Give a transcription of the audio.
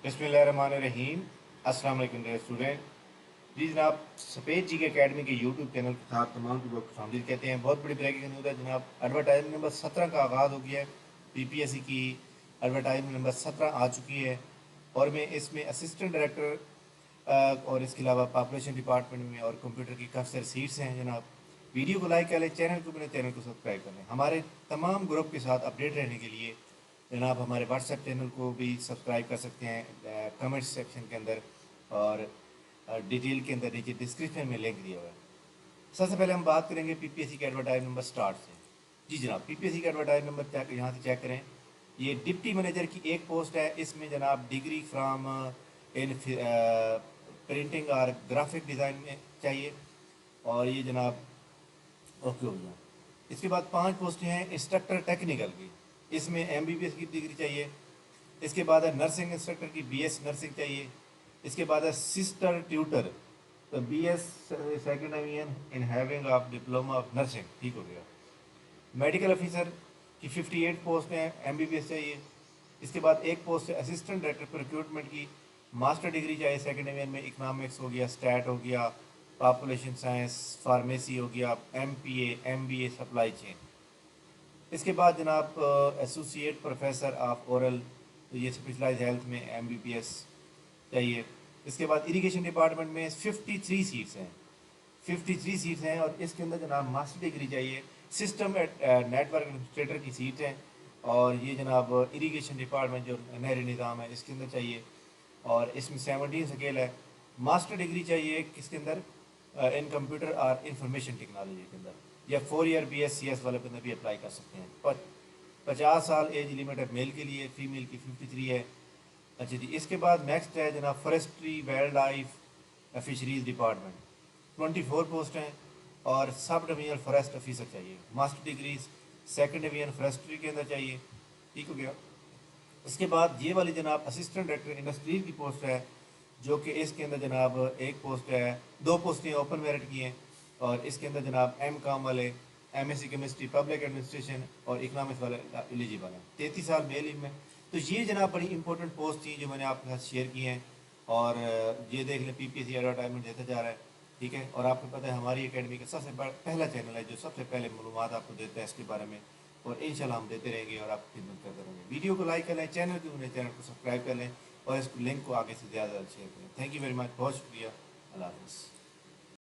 बिस्मिल्लाहिर्रहमानिर्रहीम। अस्सलाम वालेकुम डियर स्टूडेंट। जी जनाब, सफ़ेद जी के अकेडमी के यूट्यूब चैनल के साथ तमाम को खुशामदीद कहते हैं। बहुत बड़ी ब्रेकिंग न्यूज़ है जनाब, एडवर्टाइजमेंट नंबर 17 का आगाज़ हो गया है। पीपीएससी की एडवर्टाइजमेंट नंबर 17 आ चुकी है और मैं इसमें असिस्टेंट डायरेक्टर और इसके अलावा पॉपुलेशन डिपार्टमेंट में और कंप्यूटर की काफ़ी सारी सीट्स हैं जनाब। वीडियो को लाइक कर लें, चैनल को सब्सक्राइब कर लें। हमारे तमाम ग्रुप के साथ अपडेट रहने के लिए जनाब हमारे व्हाट्सएप चैनल को भी सब्सक्राइब कर सकते हैं कमेंट सेक्शन के अंदर, और डिटेल के अंदर नीचे डिस्क्रिप्शन में लिंक दिया हुआ है। सबसे पहले हम बात करेंगे पीपीएससी के एडवर्टाइज नंबर स्टार्ट से। जी जनाब, पीपीएससी का एडवर्टाइज नंबर यहाँ से चेक करें। ये डिप्टी मैनेजर की एक पोस्ट है। इसमें जनाब डिग्री फ्राम इन प्रिंटिंग और ग्राफिक डिज़ाइन में चाहिए, और ये जनाब ओके हो गया। इसके बाद 5 पोस्टें हैं इंस्ट्रक्टर टेक्निकल की, इसमें एमबीबीएस की डिग्री चाहिए। इसके बाद है नर्सिंग इंस्ट्रक्टर की बीएस नर्सिंग चाहिए। इसके बाद है सिस्टर ट्यूटर, तो BS second in having of diploma of nursing, ठीक हो गया। मेडिकल ऑफिसर की 58 पोस्ट हैं, एमबीबीएस चाहिए। इसके बाद एक पोस्ट है असिस्टेंट डायरेक्टर रिक्रूटमेंट की, मास्टर डिग्री चाहिए सेकेंड ईयर में। इकनॉमिक्स हो गया, स्टैट हो गया, पॉपुलेशन साइंस, फार्मेसी हो गया, एमपीए, एमबीए, सप्लाई चेन। इसके बाद जनाब एसोसिएट प्रोफेसर ऑफ ओरल, तो ये स्पेशलाइज हेल्थ में एमबीबीएस चाहिए। इसके बाद इरिगेशन डिपार्टमेंट में 53 सीट्स हैं, 53 सीट्स हैं, और इसके अंदर जनाब मास्टर डिग्री चाहिए। सिस्टम नेटवर्क एडमिनिस्ट्रेटर की सीट है, और ये जनाब इरिगेशन डिपार्टमेंट जो नहरी निज़ाम है इसके अंदर चाहिए, और इसमें 17 स्केल है। मास्टर डिग्री चाहिए किसके अंदर, इन कंप्यूटर और इंफॉर्मेशन टेक्नोलॉजी के अंदर, या 4 ईयर BScs वाले के अंदर भी अप्लाई कर सकते हैं। पर 50 साल एज लिमिट है मेल के लिए, फीमेल की 53 है। अच्छा जी, इसके बाद नेक्स्ट है जनाब forestry wild life fisheries department, 24 post हैं, और सब डिवीजनल फॉरेस्ट ऑफिसर चाहिए। Master degree second division forestry के अंदर चाहिए, ठीक हो गया। इसके बाद ये वाली जनाब असिस्टेंट डायरेक्टर इंडस्ट्रीज की पोस्ट है, जो कि इसके अंदर जनाब एक पोस्ट है, 2 पोस्टें ओपन मेरिट की हैं, और इसके अंदर जनाब M.Com वाले, MSc केमिस्ट्री, पब्लिक एडमिनिस्ट्रेशन और इकनॉमिक्स वाले एलिजिबल हैं। 33 साल मेल में। तो ये जनाब बड़ी इंपॉर्टेंट पोस्ट थी जो मैंने आपके साथ शेयर की हैं, और ये देख लें पीपीएससी एडवर्टाइजमेंट देता जा रहा है, ठीक है। और आपको पता है हमारी अकेडमी का सबसे पहला चैनल है जो सबसे पहले मालूमात आपको देता है इसके बारे में, और इंशाल्लाह हम देते रहेंगे और आपकी खिदमत करते रहेंगे। वीडियो को लाइक कर लें, चैनल को सब्सक्राइब कर लें, और इस लिंक को आगे से ज़्यादा शेयर करें। थैंक यू वेरी मच, बहुत शुक्रिया। अल्लाह हाफ़िज़।